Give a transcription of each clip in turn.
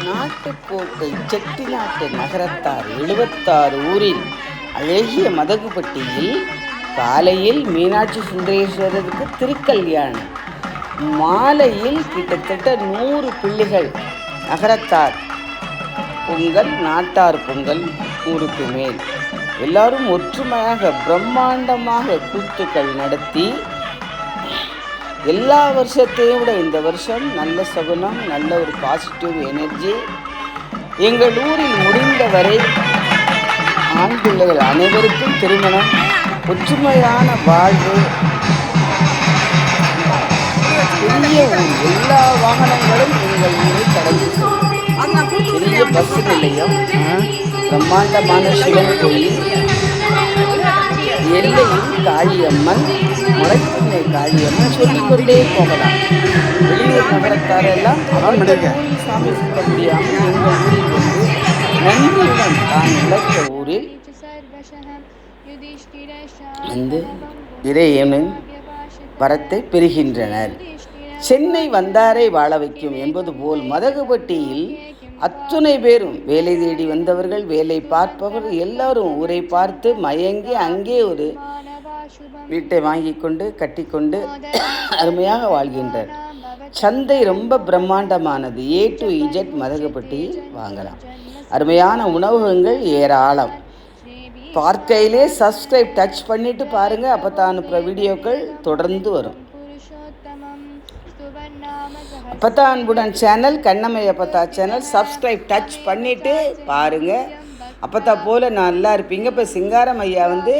நாட்டுக்கோட்டை செட்டிநாட்டு நகரத்தார் 76 ஊரில் அழகிய மதகுபட்டியில் காலையில் மீனாட்சி சுந்தரேஸ்வரருக்கு திருக்கல்யாணம், மாலையில் கிட்டத்தட்ட 100 பிள்ளைகள் நகரத்தார் பொங்கல், நாட்டார் பொங்கல் 100க்கு மேல் எல்லாரும் ஒற்றுமையாக பிரம்மாண்டமாக கூத்துக்கள் நடத்தி எல்லா வருஷத்தையும் விட இந்த வருஷம் நல்ல சகுனம், நல்ல ஒரு பாசிட்டிவ் எனர்ஜி. எங்கள் ஊரில் முடிந்தவரை ஆண் பிள்ளைகள் அனைவருக்கும் திருமணம், ஒற்றுமையான வாழ்வு, பெரிய ஊர், எல்லா வாகனங்களும் எங்கள் ஊரை கடந்து செல்லும். பெரிய பஸ் நிலையம், பிரம்மாண்டமான சிவன் கோயில், எல்லையில் காளியம்மன், முளைப்புண்ணை காளியம்மன், சொல்லிக்கொண்டே போகலாம். வெளியூர் நகரத்தாரெல்லாம் சாமி சுத்த முடியாமல் எங்கள் ஊரில் வந்து நன்றியுடன் தான் இழந்த ஊரில் வந்து இறைவனின் வரத்தை பெறுகின்றனர். சென்னை வந்தாரை வாழ வைக்கும் என்பது போல் மதகுபட்டியில் அத்துணை பேரும் வேலை தேடி வந்தவர்கள், வேலை பார்ப்பவர்கள் எல்லாரும் ஊரை பார்த்து மயங்கி அங்கே ஒரு வீட்டை வாங்கி கொண்டு கட்டிக்கொண்டு அருமையாக வாழ்கின்றனர். சந்தை ரொம்ப பிரம்மாண்டமானது. A to Z மதகுபட்டியில் வாங்கலாம். அருமையான உணவகங்கள் ஏராளம். பார்க்கையிலே சப்ஸ்கிரைப் டச் பண்ணிட்டு பாருங்க, அப்போ தான் அனுப்புகிற வீடியோக்கள் தொடர்ந்து வரும். அப்பத்தா அன்புடன் சேனல், கண்ணம்மை அப்பத்தா சேனல் சப்ஸ்கிரைப் டச் பண்ணிவிட்டு பாருங்கள். அப்பத்தா போல் நல்லா இருப்பீங்க. இப்போ சிங்காரம் ஐயா வந்து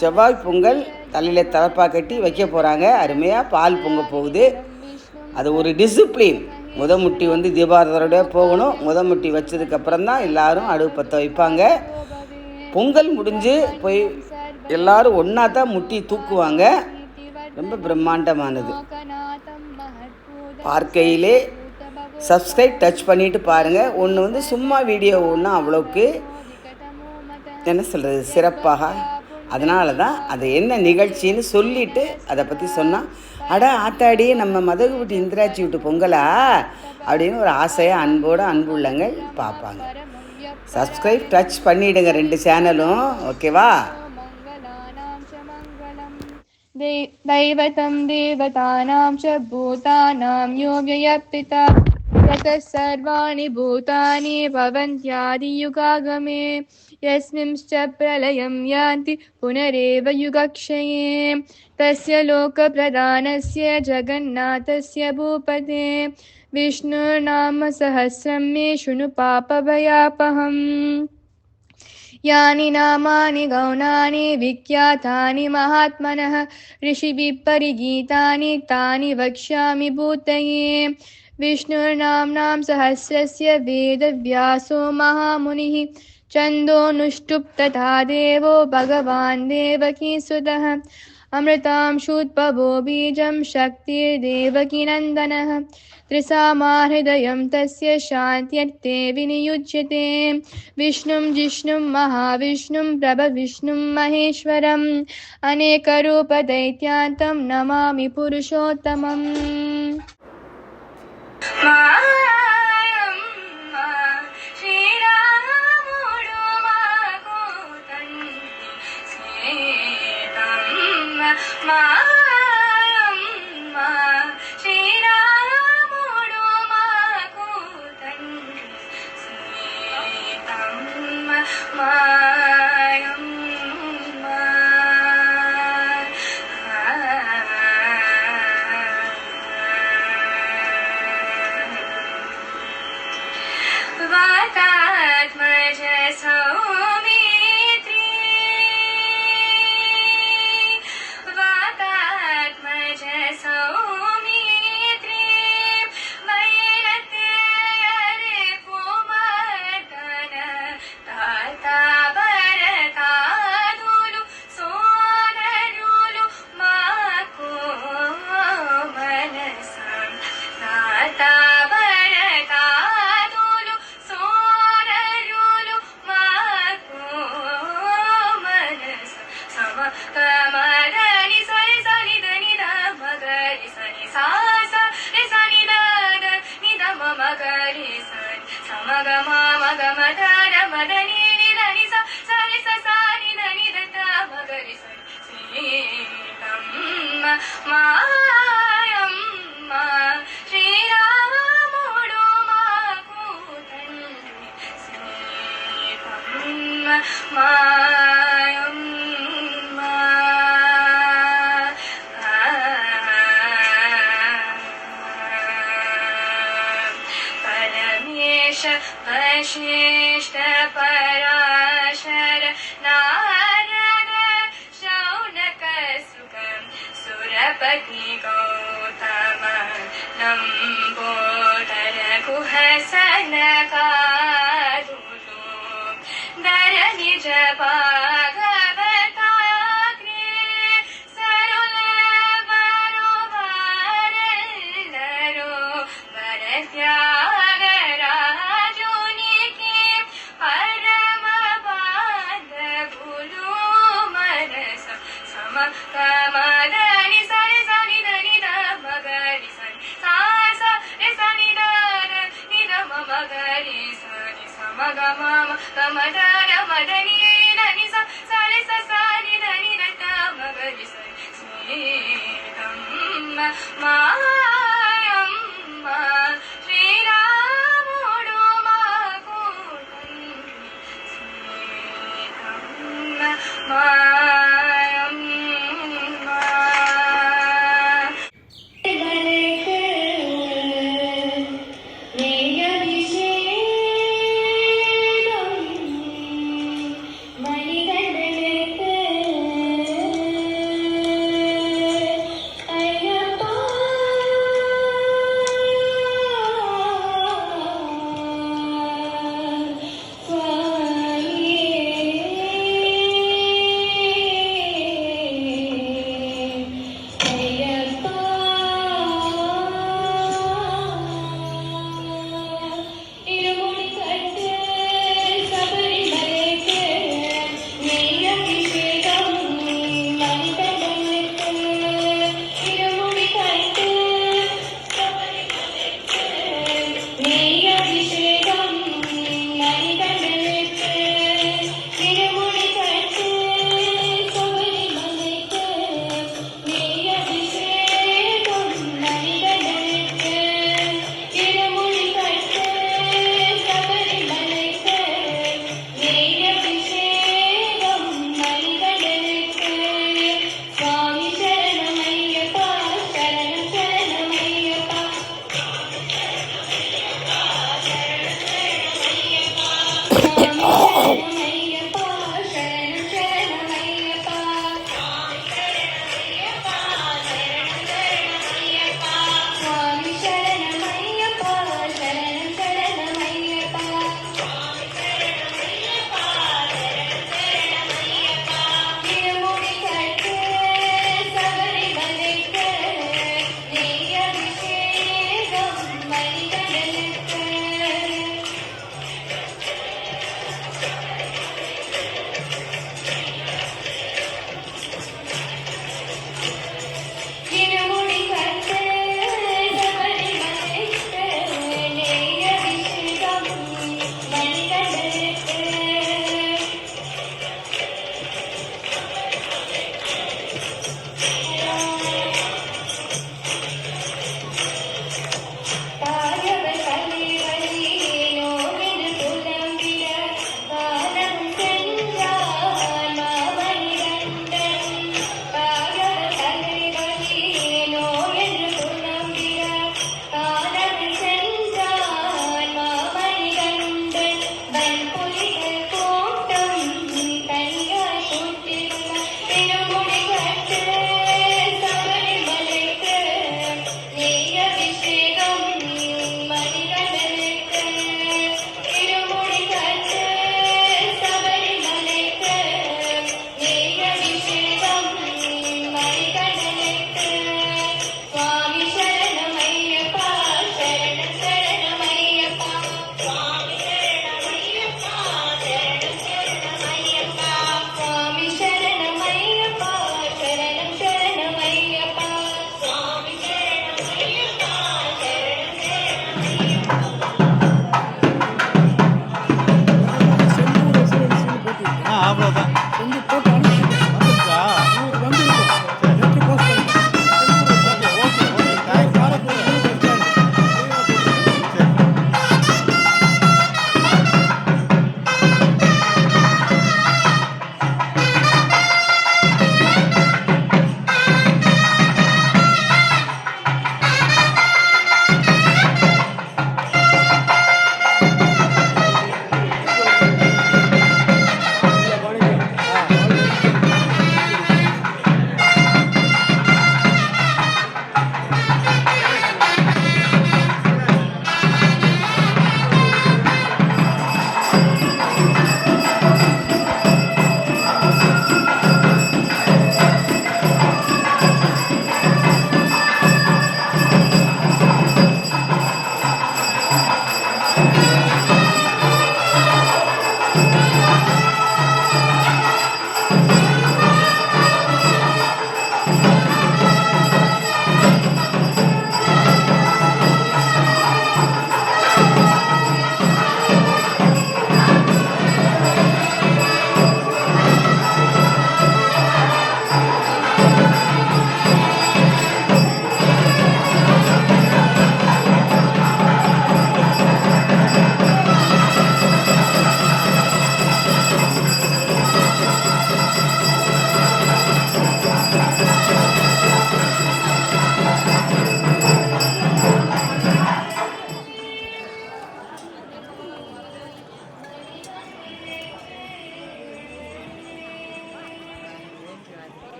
செவ்வாய் பொங்கல் தலையில் தலப்பா கட்டி வைக்க போகிறாங்க. அருமையாக பால் பொங்க போகுது. அது ஒரு டிசிப்ளின். முட்டி வந்து தீபாவளியோட போகணும். முட்டி வச்சதுக்கப்புறம் தான் எல்லோரும் அடுப்பு பற்ற வைப்பாங்க. பொங்கல் முடிஞ்சு போய் எல்லோரும் ஒன்றா தான் முட்டி தூக்குவாங்க. ரொம்ப பிரம்மாண்டமானது. பார்க்கையிலே சப்ஸ்கிரைப் டச் பண்ணிவிட்டு பாருங்கள். ஒன்று வந்து சும்மா வீடியோ ஒன்று அவ்வளோக்கு என்ன சொல்கிறது சிறப்பாக, அதனால தான் அது என்ன நிகழ்ச்சின்னு சொல்லிவிட்டு அதை பற்றி சொன்னால், அட ஆத்தாடி நம்ம மதகுபட்டி இந்திராட்சி விட்டு பொங்கலா அப்படின்னு ஒரு ஆசையாக அன்போடு அன்பு உள்ளங்கள் பார்ப்பாங்க. சப்ஸ்கிரைப் டச் பண்ணிவிடுங்க 2 சேனலும், ஓகேவா? दैवतं देवतानां च भूतानां यो व्ययप्तिता यतः सर्वाणि भूतानि भवन्त्यादियुगागमे यस्मिंश्च प्रलयं यान्ति पुनरेव युगक्षये तस्य लोकप्रधानस्य जगन्नाथस्य भूपते विष्णुर्नाम सहस्रं मे शृणु पापभयापहम् यानि नामानि गौणानि विख्यातानि महात्मनः ऋषिभिः परिगीतानि तानि वक्ष्यामि भूतये विष्णुर्नाम्नां सहस्रस्य वेदव्यासो महामुनिः छन्दोनुष्टुप् तथा देवो भगवान् देवकीसुतः अमृतांशूद्भवो बीजं शक्तिर्देवकीनन्दनः त्रिसामाहृदयं तस्य शान्त्यर्थे विनियुज्यते विष्णुं जिष्णुं महाविष्णुं प्रभविष्णुं महेश्वरम् अनेकरूपदैत्यान्तं नमामि पुरुषोत्तमम् మాయమ్మ శ్రీరాముడు మాకు తండ్రి సీతమ్మ మాయమ్మ పరమేశ వశిష్ఠ పరాశర నారద శౌనక సుఖ సురపతి గౌతమ నంబోదర కుహసన కాదులు దర నిజ భాగవతాగ్రే సరుల వరో వరల్లరో వరత్యాగరాజునికి పరమ బాంధవులు మనస సమ కమదని సరి సని దని ద మగరి సని సా స రి సని ద నిద మగరి సని సమ గమ గమదర మదని దని స సరి స సని దని ద మగరి సని సీతమ్మ మాయమ్మ శ్రీరాముడు మాకు తండ్రి సీతమ్మ మాయమ్మ మణిగండలకు అయ్యప్ప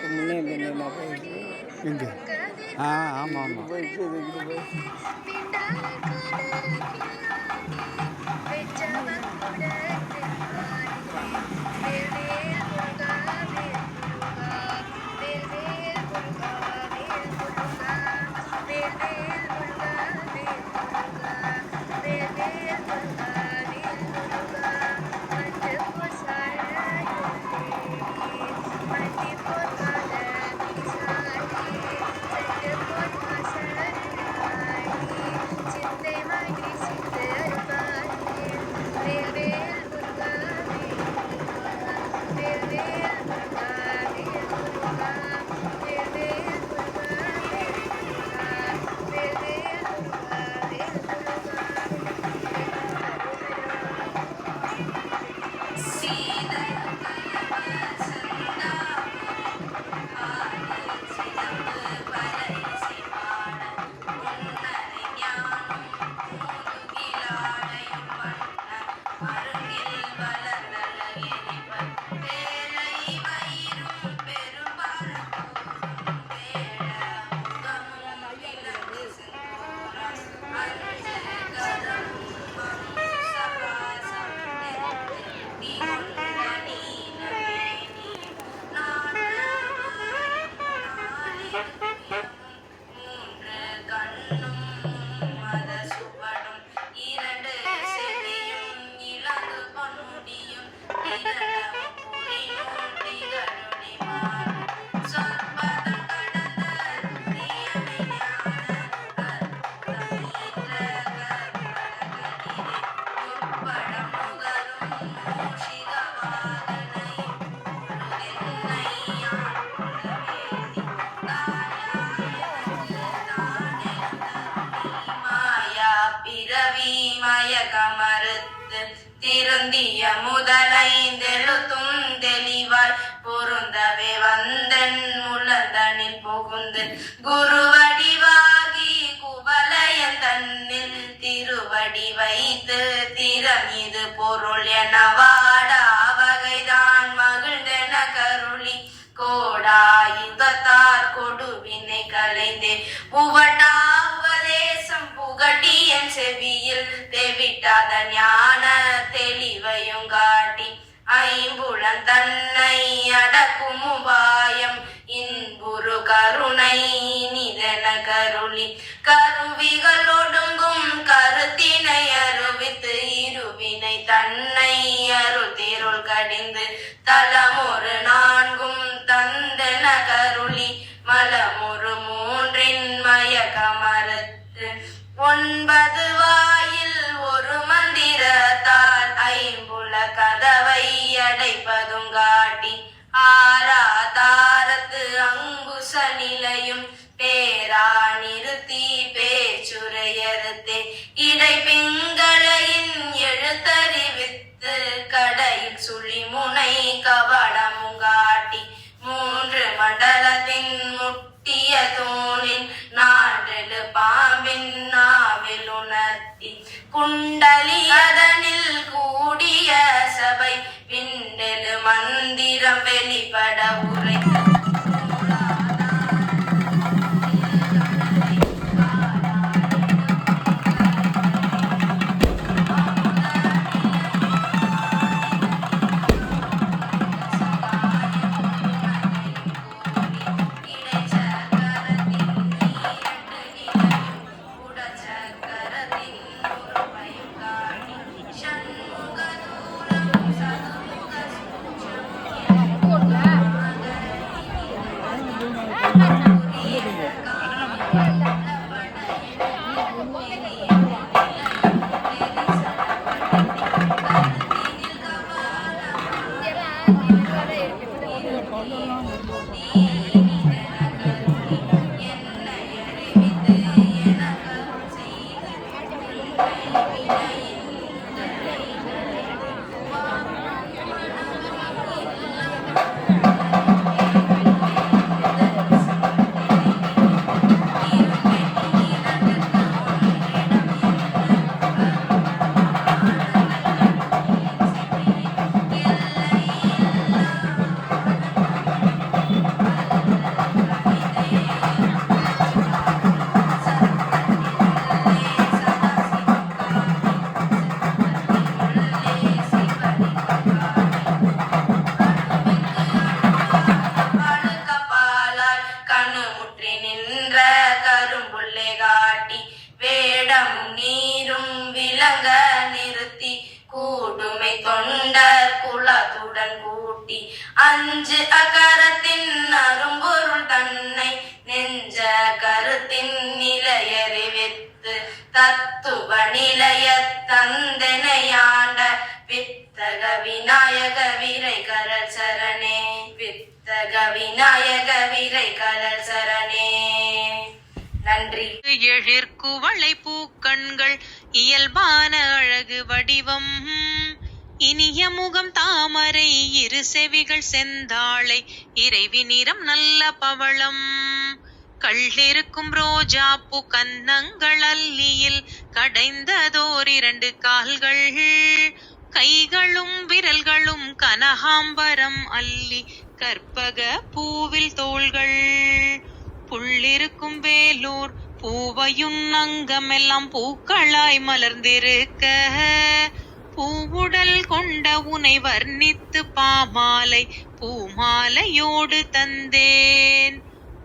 முன்னே பின்னேமா போயிட்டு எங்கே? ஆமாம் ஆமாம். போயிட்டு இதுக்கு போய் மயக்கமறுத்து திருந்திய முதலைந்தெழுத்தும் தெளிவாய் பொருந்தவே வந்தன் முழந்தனில் புகுந்து குருவடிவாகி குவலயன் தன்னில் திருவடி வைத்து திறமிது பொருள் என வாடா வகைதான் மகிழ்ந்தென கருளி கோடாயுதத்தார் கொடுவினை கலைந்தே உவட்டா உபதேசம் புகட்டி என் செவியில் தெவிட்டாத ஞான தெளிவையும் காட்டி ஐம்புலன் தன்னை அடக்கும் உபாயம் இன்புரு கருணை நிதன கருளி கருவிகள் ஒடுங்கும் கருத்தினை அருவித்து இருவினை தன்னை அருத்திருள் கடிந்து தலமொரு நான்கும் தந்தன கருளி மலமுறு மூன்றின் மயக்கமறுத்து 9 வாயில் ஒரு மந்திரத்தால் ஐம்புல கதவை அடைப்பதும் காட்டி ஆரா தாரத்து அங்குச நிலையும் பேரா நிறுத்தி பேச்சுரையறுத்தே இடை பிங்களையின் எழுத்தறிவித்து கடையில் சுழிமுனை கவடமும் காட்டி 3 மண்டலத்தின் முட்டிய தூணின் 4 பாம்பின் நாவில் உணர்த்தி குண்டலி அதனில் கூடிய சபை பிண்டெழு மந்திரம் வெளிப்பட உரைத்த அஞ்சு அகரத்தின் அரும்பொருள் தன்னை நெஞ்ச கருத்தின் நிலையறிவித்து தத்துவ நிலைய தந்தனையாண்ட வித்தக விநாயக விரை கரல் சரணே. வித்தக விநாயக விரை கரல் சரணே. நன்றி. எழிற்குவளை பூக்கண்கள் இயல்பான அழகு வடிவம் இனிய முகம் தாமரை இரு செவிகள் செந்தாளை இறைவி நிறம் நல்ல பவளம் கள்ளிருக்கும் ரோஜா பூ கன்னங்கள் அல்லியில் கடைந்ததோர் 2 கால்கள் கைகளும் விரல்களும் கனகாம்பரம் அல்லி கற்பக பூவில் தோள்கள் புள்ளிருக்கும் வேலூர் பூவையும் அங்கமெல்லாம் பூக்களாய் மலர்ந்திருக்க பூவுடல் கொண்ட உனை வர்ணித்து பாமாலை பூமாலையோடு தந்தேன்.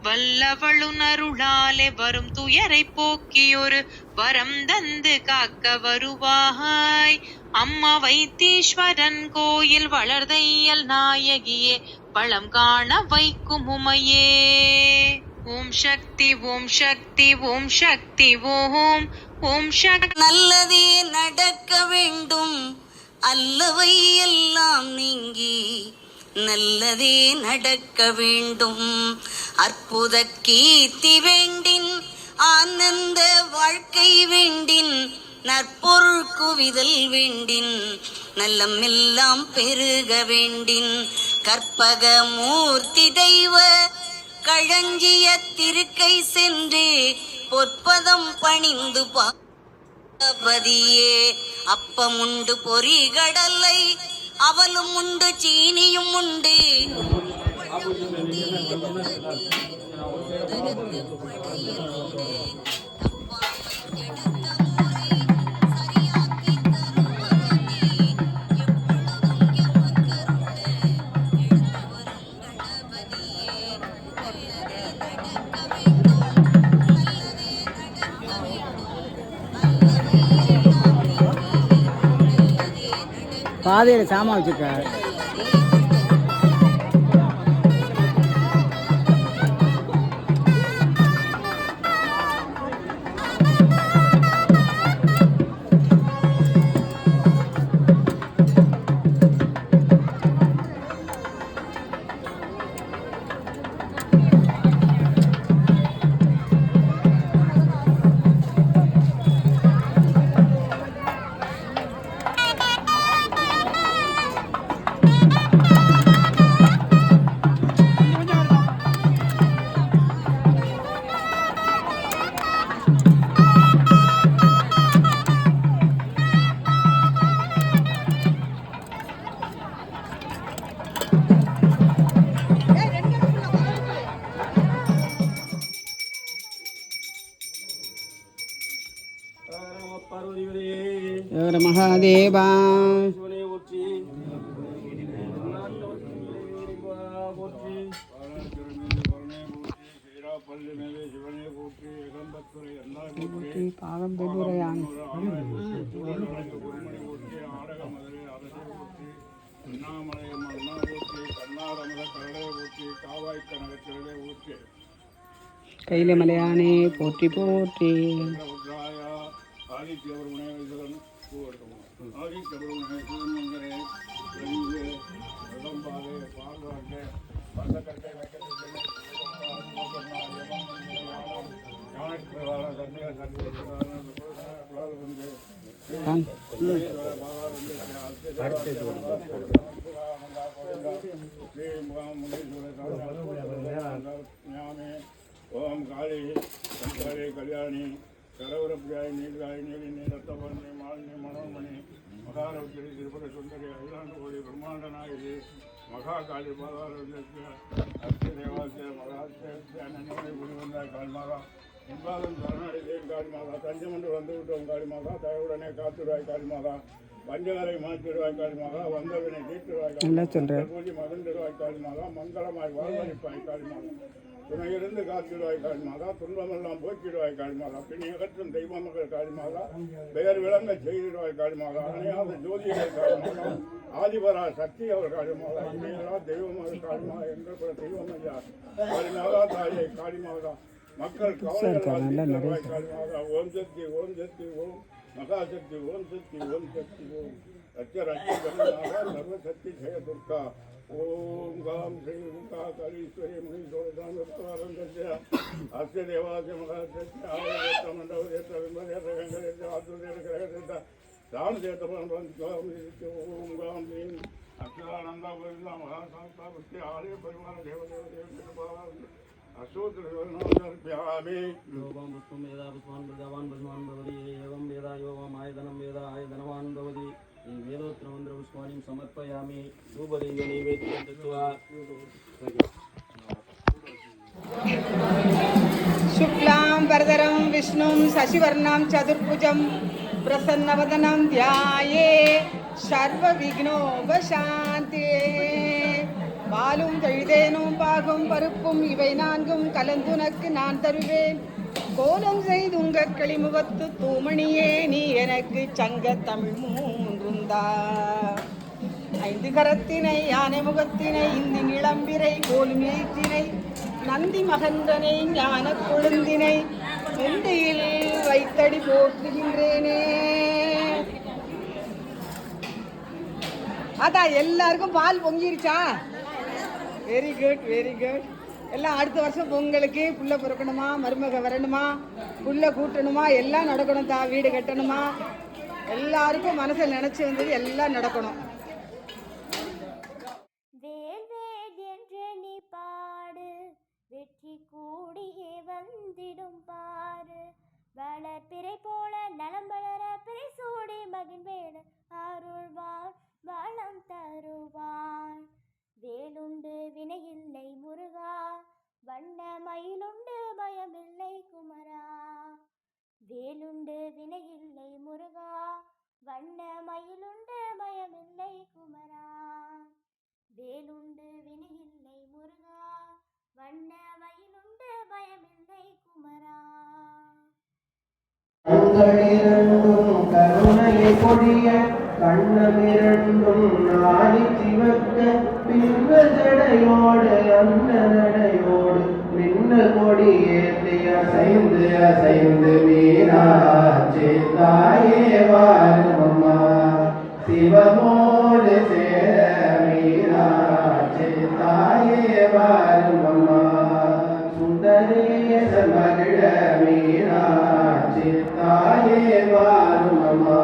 வல்லவளுன் அருளாலே வரும் துயரை போக்கியொரு வரம் தந்து காக்க வருவாய். அம்மா வைத்தீஸ்வரன் கோயில் வளர்தையல் நாயகியே வளம் காண வைக்கும் உமையே. ஓம் சக்தி ஓம் சக்தி ஓம் சக்தி ஓம் ஓம் சக்தி. நல்லதே நடக்க வேண்டும் அல்லவை எல்லாம் நீங்கி நல்லதே நடக்க வேண்டும். அற்புத கீர்த்தி வேண்டின் ஆனந்த வாழ்க்கை வேண்டின் நற்பொருள் குவிதல் வேண்டின் நல்லமெல்லாம் பெருக வேண்டின் கற்பக மூர்த்தி தெய்வ களஞ்சிய திருக்கை சென்று பொற்பதம் பணிந்து பாதியே. அப்பம் உண்டு பொறி கடலை அவலும் உண்டு சீனியும் உண்டு பாதையில் சாமான் வச்சுருக்க. மகாதேவா பாகம் பெருரையான் கையில மலையானே போற்றி போற்றி. ஓம் காளி சங்கரே கல்யாணி கரவரப்பிரியாய் நீர்காய் நீரி ரத்தபர்ணி மாலினி மனோன்மணி மகாரௌத்திரி திருபுர சுந்தரி அகிலாண்டு கோடி பிரம்மாண்ட நாயகி மகாகாளி பாதாரத்திய அஸ்தி தேவாசிய மகாத்திய குடிவந்தாய் காளிமாதா இன்பாதம் சரணடைதேன் காளிமாதா தஞ்சமன்று வந்துவிட்டோம் காளிமாதா தயவுடனே காத்துருவாய் காளிமாதா பஞ்சகரை மாற்றிடுவாய் காளிமாதா வந்தவினை தீர்த்துருவாய் பூஜை மகிழ்ந்திருவாய் காளிமாதா மங்களமாய் வாழ்வழிப்பாய் காளிமாதா துணையிருந்து காத்திடுவாய் காளிமாதா, துன்பமெல்லாம் போக்கிடுவாய் காளிமாதா, பிணி அகற்றும் தெய்வமகள் காளிமாதா, பெயர் விளங்க செய்திடுவாய் காளிமாதா, அணையாத ஜோதிகள் காளிமாதா, ஆதிபரா சக்தி அவர் காளிமாதா, இணையரா தெய்வமகள் காளிமாதா, எங்கள் கூட தெய்வம் ஐயா காளிமாதா, தாயை காளிமாதா, மக்கள் கவலைகள் காளிமாதா, ஓம் சக்தி ஓம் சக்தி ஓம் மகாசக்தி ஓம் சக்தி ஓம் சக்தி ஓம் ரட்ச ரட்ச கருணாக சர்வசக்தி ஜெய துர்கா ஓம் காம் ஸ்ரீ உங்கா கலீஸ்வரி மகேஸ்வரதானந்தஸ்ய அஸ்ய தேவாஸ்ய மகாசக்தி ஆலயேத்த மண்டபேத்த விமலேத்த வெங்கடேத்த ஆத்துரேத்த கிரகேத்த ராமசேத்த ஓம் காம் ஸ்ரீ அக்ஷரானந்தா பரிதா மகாசாஸ்தா புத்தி ஆலய பரிவார தேவதேவ தேவ அசோத்ரயாமி யோகம் புஷ்பம் வேதா புஷ்பான் பிரஜாவான் பத்மான் பவதி ஏவம் வேதா யோகம் ஆயதனம் வேதா ஆயதனவான் பவதி வேதோத்திர மந்திர புஷ்பானிம் சமர்ப்பயாமி தூபதீப நைவேத்யம் தத்வா शुक्लां वरदरं विष्णुं शशिवर्णं चतुर्भुजं प्रसन्नवदनं ध्याये सर्वविघ्नोपशान्तिये பாலும் தழுதேனும் பாகும் பருப்பும் இவை நான்கும் கலந்துனக்கு நான் தருவேன் கோலம் செய்துங்க களிமுகத்து தூமணியே நீ எனக்கு சங்க தமிழ் மூன்றுந்தா ஐந்து கரத்தினை யானை முகத்தினை இந்தி நிளம்பிரை கோலும் ஏற்றினை நந்தி மகந்தனை ஞான கொழுந்தினை முந்தையில் வைத்தடி போற்றுகின்றேனே. அதான் எல்லாருக்கும் பால் பொங்கிருச்சா? Very good very good. எல்லாம் அடுத்த வருஷம் பொங்கலுக்கு புள்ள பிறக்கணுமா, மருமக வரணுமா, புள்ள கூட்டணுமா, எல்லாம் நடக்கணும். வீடு கட்டணுமா, எல்லாருக்கும் மனசில் நினச்சி வந்தது எல்லாம் நடக்கணும். நீ பாடு வெற்றி கூடியே வந்திடும் பாரு, வளர்ப்பிறை போல நலம் வளர பிறை சூடி மகிழ்வேடு அருள்வார் வளம் தருவார். வேலுண்டு வினையில்லை முருகா, வண்ண மயிலுண்டு பயமில்லை குமரா. வேலுண்டு வினையில்லை முருகா, வண்ண மயிலுண்டு பயமில்லை குமரா. வேலுண்டு வினையில்லை முருகா, வண்ண மயிலுண்டு பயமில்லை குமரா. கண்களிரண்டும் கருணையை பொழிய கண்ணமிரண்டும் நாடி சிவக்க பின்ன ஜடையோடு அன்ன நடையோடு மின்ன கொடி ஏற்றி அசைந்து அசைந்து மீனாட்சி தாயே வாருமம்மா, சிவமோடு சேர மீனாட்சி தாயே வாருமம்மா. சுந்தரேச மகிழ மீனாட்சி தாயே வாருமம்மா,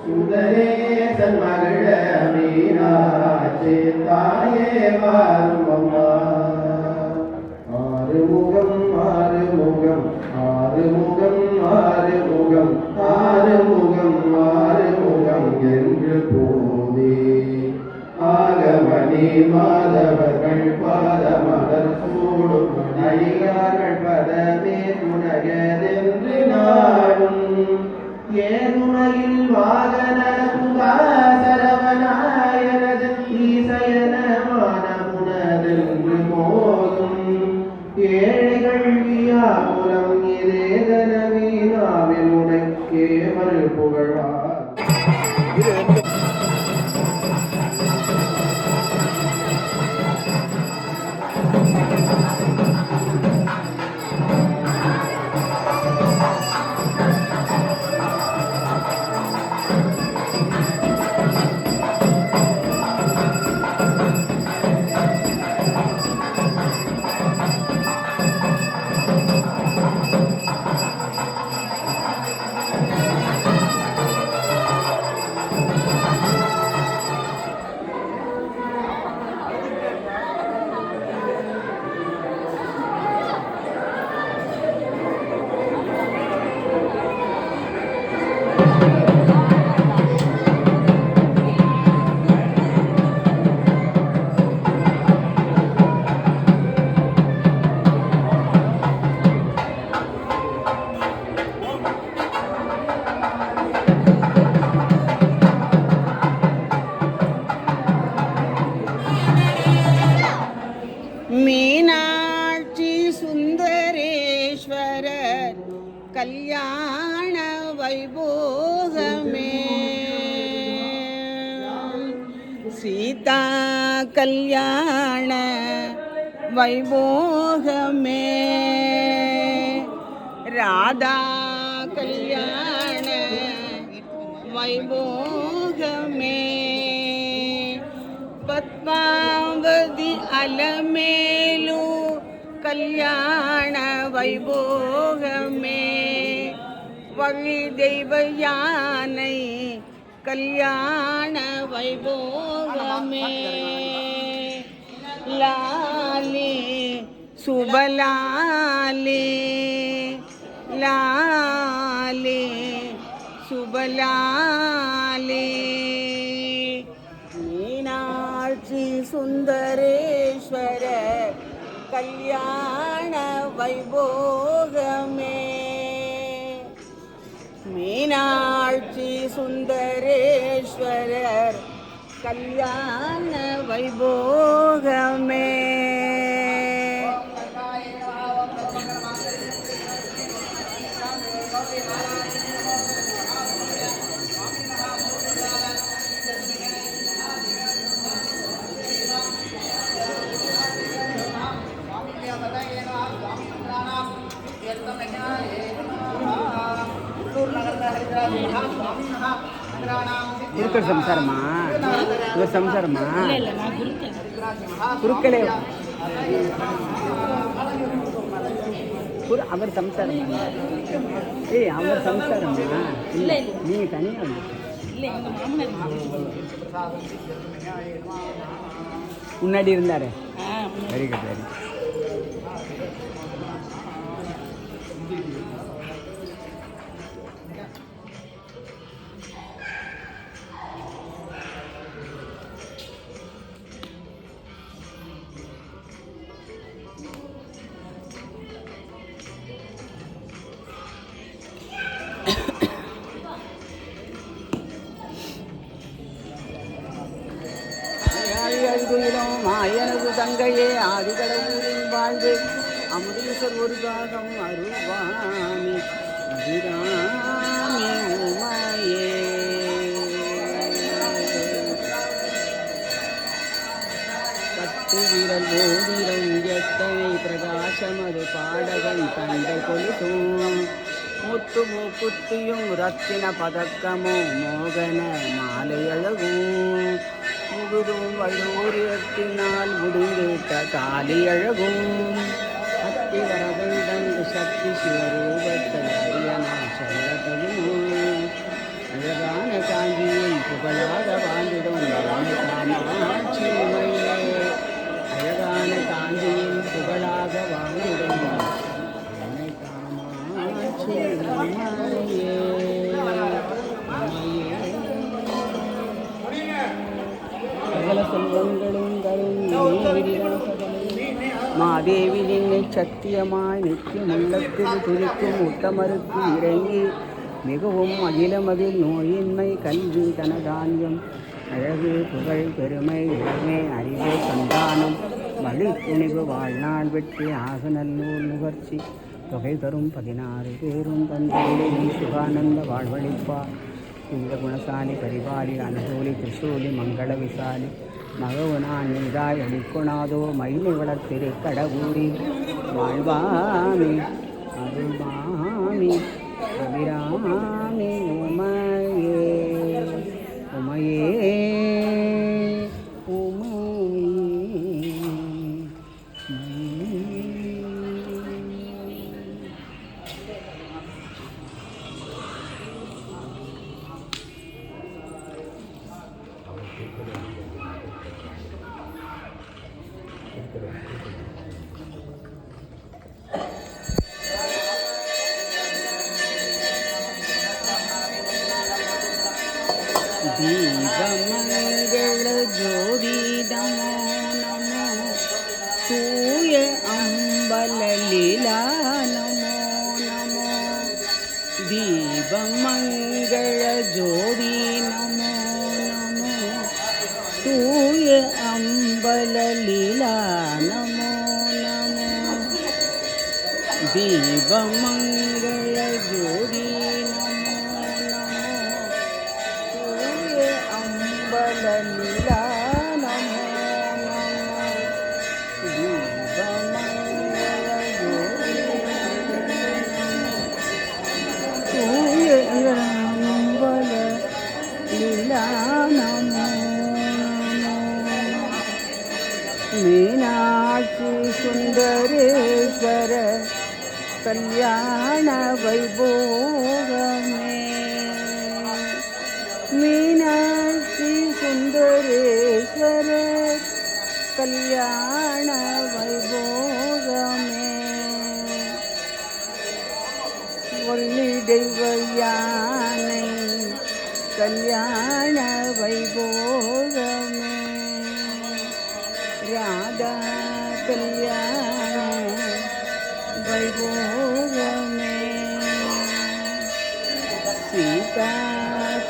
சுந்தரேசன் மகிழ மீனாட்சி தாயே வாருமம்மா. ஆறுமுகம் ஆறுமுகம் ஆறுமுகம் ஆறுமுகம் ஆறுமுகம் ஆறுமுகம் என்று போதே ஆகமணி மாதவர்கள் பாதமலர் சூடும் அடியார்கள் பதமே துணையதென்று நாடும் ஏதுமையில் வாகன சரவணாயனது ஈசயனமான புனதென்று மோதும் ஏழைகள் வியாபுரம் இதேதன வீணாவினுடை கேவல் புகழ்வார். சீதா கல்யாண வைபோகமே ராதா கல்யாண வைபோகமே பத்மாவதி அலமேலு கல்யாண வைபோகமே வழி தெய்வ யானை கல்யாண வைபோகமே லாலி சுபலாலி லாலி சுபலாலி மீனாட்சி சுந்தரேஸ்வர கல்யாண வைபோகமே மீனாட்சி சுந்தரேஸ்வரர் கல்யாண வைபோகமே இருக்கிற சம்சாரமா இவர் சம்சாரமா குருக்களே அவர் சம்சாரமா ஏய் அவர் சம்சாரமா இல்லை நீங்கள் தனியாக முன்னாடி இருந்தாரு வெரி குட் வெரி மாயனது தங்கையே ஆதிகடவுரின் வாழ்வு அமுதீஸ்வர் ஒரு பாகம் அருள்வாமி அபிராமி உமையே பத்து விரல் ஓதிரம் எத்தனை பிரகாசமது பாடகன் தண்டை கொலுசும் முத்து மூக்குத்தியும் ரத்தின பதக்கமோ மோகன மாலை அழகும் முழுதும் வல்லூரியத்தினால் முடிந்துவிட்ட தாலி அழகும் அத்தி வரதண்டு சக்தி சிவரூபத்தில் அறியனால் சொல்ல தகுமோ அழகான காஞ்சியை புகழாக வாழ்ந்திடும் காமாட்சிமையே அழகான காஞ்சியின் புகழாக வாழ்ந்திடும் காமாட்சிமையே சகல செல்வங்களும் தரும் மாதேவி நின்னை சத்தியமாய் நிற்கும் உள்ளத்தில் துதிக்கும் உத்தமருக்கு இறங்கி மிகவும் அகிலமதில் நோயின்மை கல்வி தனதானியம் அழகு புகழ் பெருமை இளமை அறிவு சந்தானம் வழி துணிவு வாழ்நாள் வெற்றி ஆக நல்லூர் நுகர்ச்சி தொகை தரும் 16 பேரும் தந்தை சுகானந்த வாழ்வழிப்பார் இந்த குணசாலி பரிபாலி அனுகூலி திரிசூலி மங்கள விசாலி மகவுனான் நீதாய் அளிக்குணாதோ மயிலை வளர்த்திரு கடவுரி வாழ்வாமி அருள்வாமி அபிராமி உமையே உமையே தீபமங்கள ஜோதி நமோ நமோ தூய அம்பல லீலா நமோ நமோ தீபமங்கள ஜோதி நமோ நமோ தூய அம்பல லீலா நமோ நமோ தீபமங்கள ஜோதி நமோ நமோ தூய அம்பல லீலா நமோ மீனாட்சி சுந்தரேஸ்வர கல்யாண வைபோகமே மீனாட்சி சுந்தரேஸ்வர கல்யாண வைபோகமே வள்ளி தெய்வ யானை கல்யாண வைபோகமே ராதா கல்யாண வைபோகமே சீதா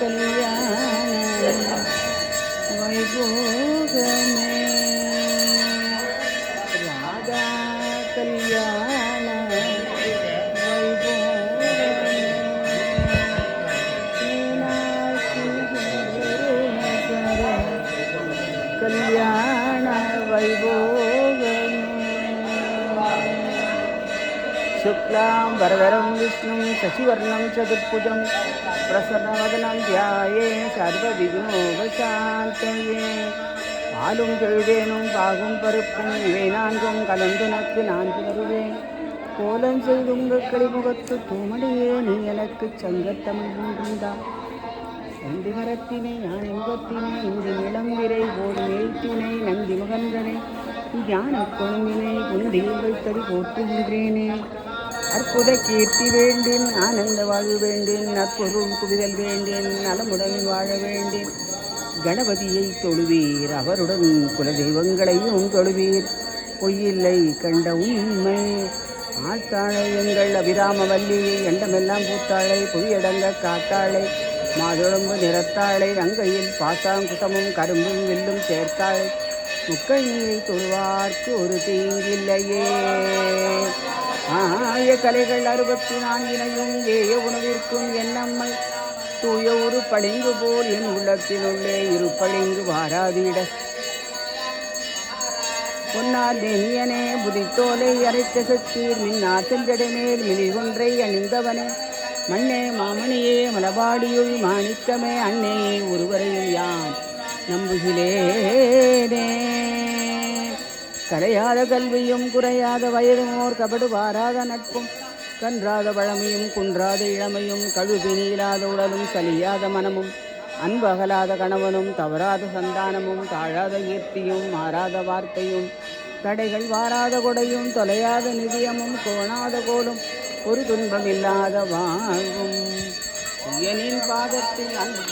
கல்யாண வைபோகமே ராதா கல்யாண வைபோகமே மீனாட்சி சுந்தரேஸ்வர கல்யாண வைபோகமே शुक्लां वरदरं विष्णुं शशिवर्णं चतुर्भुजं प्रसन्नवदनं ध्याये सर्वविघ्नोपशान्तये பாலும் தொழுதேனும் பாகும் பருப்பும் இவை நான்கும் கலந்துனக்கு நான் தருவேன் கோலம் செய்துங்கள் களிமுகத்து தூமடியே நீ எனக்கு சங்கத்தமிழ் ஒன்றுண்டா நந்தி மரத்தினை நான் இன்பத்தினை இங்கு நிலம் விரை போல் மேய்த்தினை நந்தி முகன்றனை ஞான கொழும்பினை குந்தியில் வைத்தடி போற்றுகின்றேனே அற்புத கீர்த்தி வேண்டேன் ஆனந்த வாழ்வு வேண்டேன் நற்பொருள் குவிதல் வேண்டேன் நலமுடன் வாழ வேண்டேன் கணபதியை தொழுவீர் அவருடன் குலதெய்வங்களையும் தொழுவீர் பொய்யில்லை கண்ட உண்மை ஆத்தாழை எங்கள் அபிராமவல்லியை எண்டமெல்லாம் பூத்தாளை புவியடங்க காத்தாளை மாதுளம்பு நிறத்தாளை அங்கையில் பாசாங்குசமும் கரும்பும் வில்லும் சேர்த்தாளை முக்கள் நீரை தொழுவார்க்கு ஒரு தீங்கில்லையே ஆய கலைகள் 64 ஏய உணவிற்கும் என்னம்மை தூய ஒரு பளிங்கு போல் என் உள்ளத்தினுள்ளே இரு பளிங்கு வாராதிட பொன்னால் நெனியனே புதித்தோலை அரைத்த சத்தீர் மின்னார் செஞ்சடை மேல் மிளி ஒன்றை அணிந்தவனே மண்ணே மாமணியே மலபாடியுள் மாணிக்கமே அண்ணே ஒருவரையும் யான் நம்புகிறேனே கரையாத கல்வியும் குறையாத வயதும் ஓர் கபடு வாராத நட்பும் கன்றாத பழமையும் குன்றாத இளமையும் கழுவி நீளாத உடலும் சலியாத மனமும் அன்பு அகலாத கணவனும் தவறாத சந்தானமும் தாழாத கீர்த்தியும் மாறாத வார்த்தையும் தடைகள் வாராத கொடையும் தொலையாத நிதியமும் கோணாத கோலும் ஒரு துன்பமில்லாத வாழ்வும் ஐயனின் பாதத்தில் அன்பு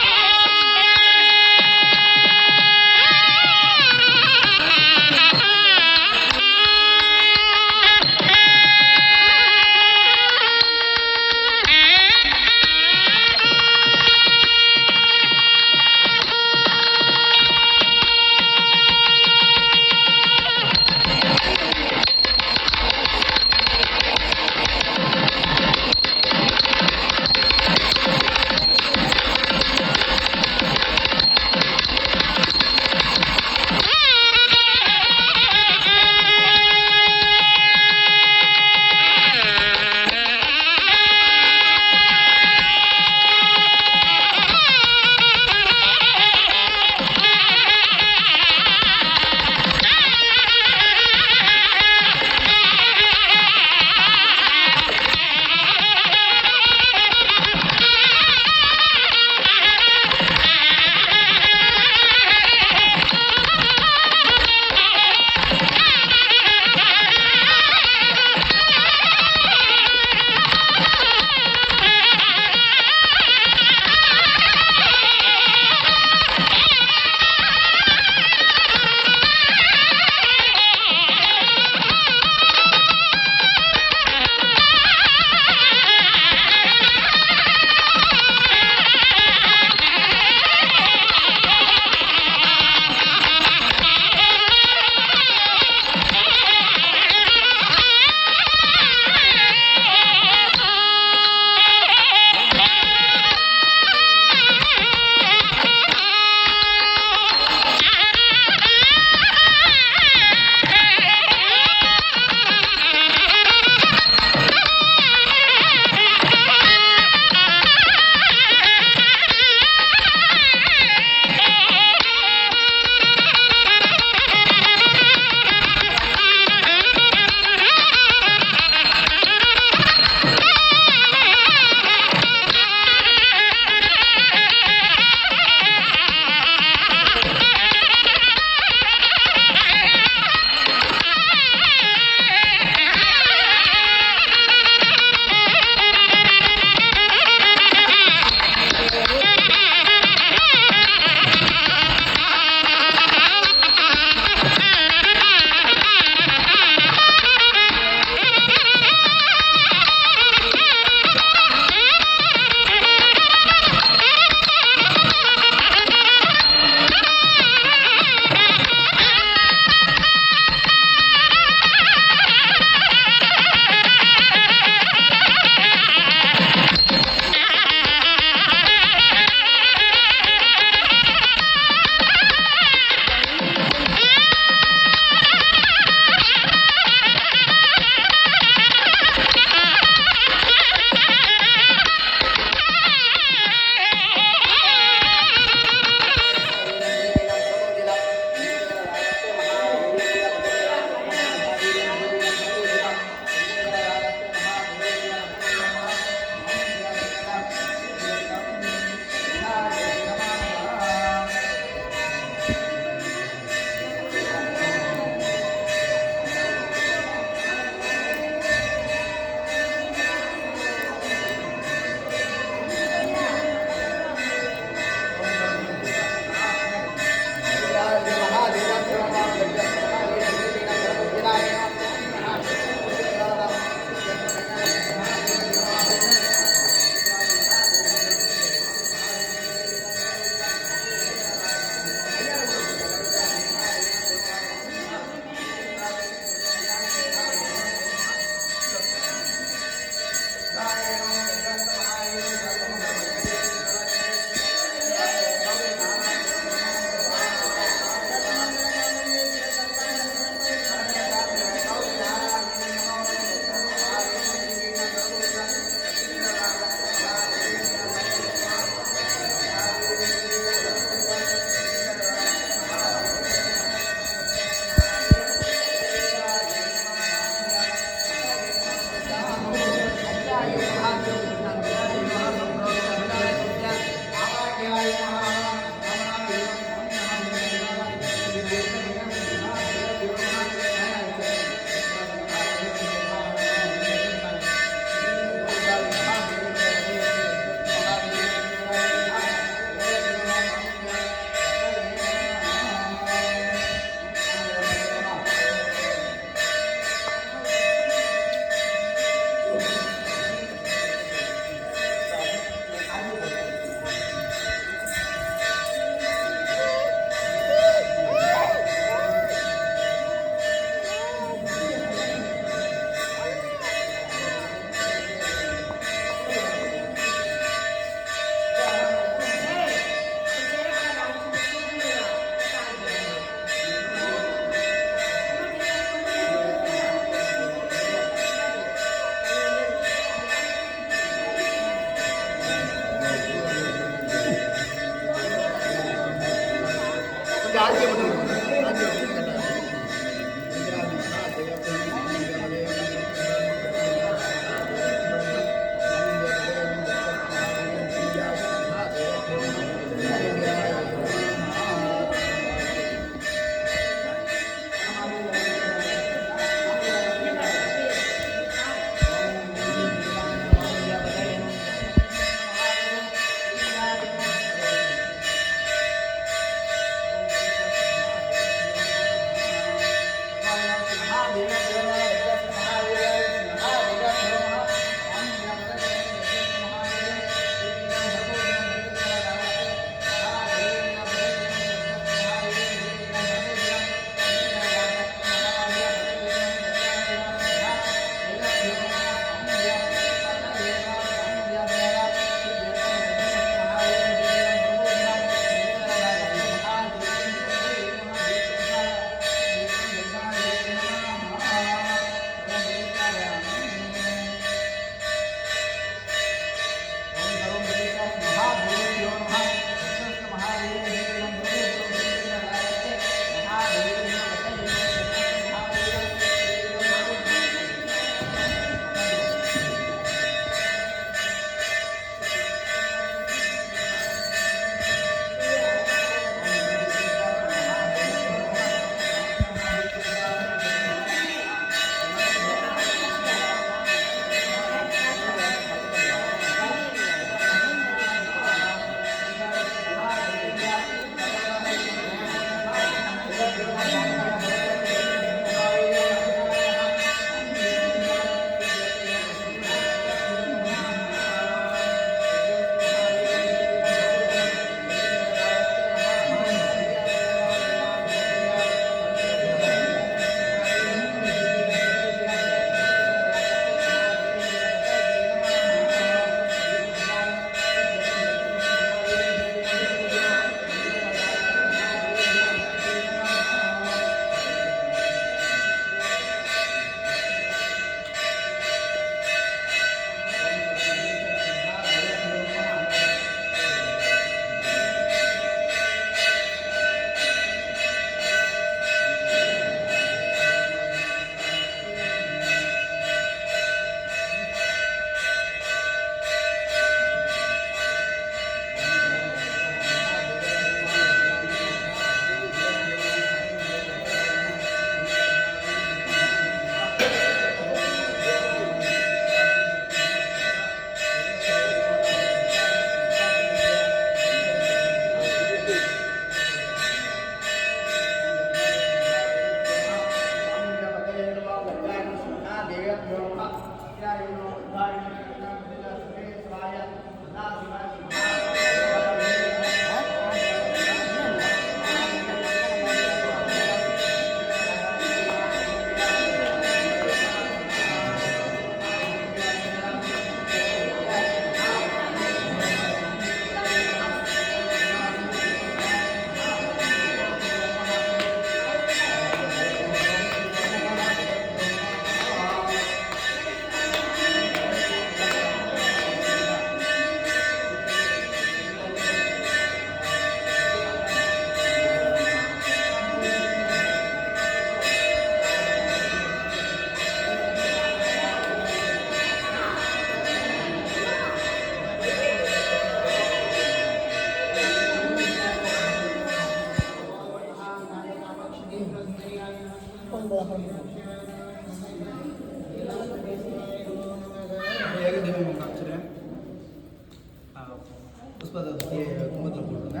புஷ்பத்தை கும்பத்தில் போட்டுருங்க.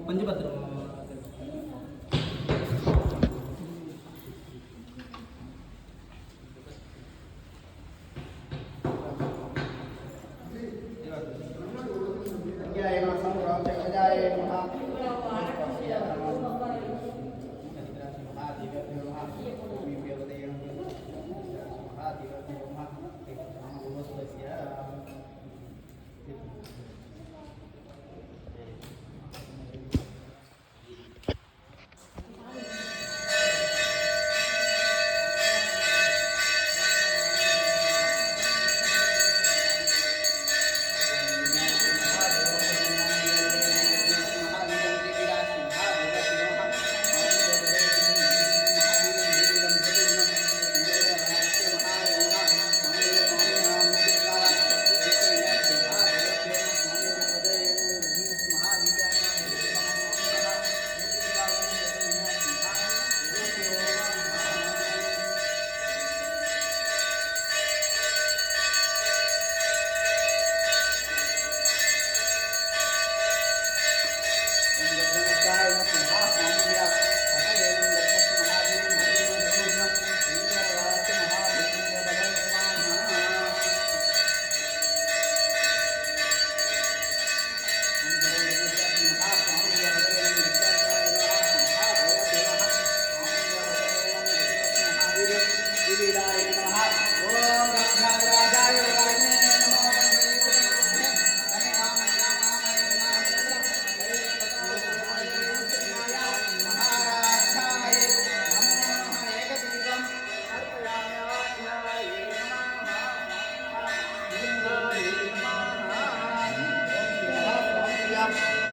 பஞ்சபத்திரம் சமுராஜ கஜாய நமஹ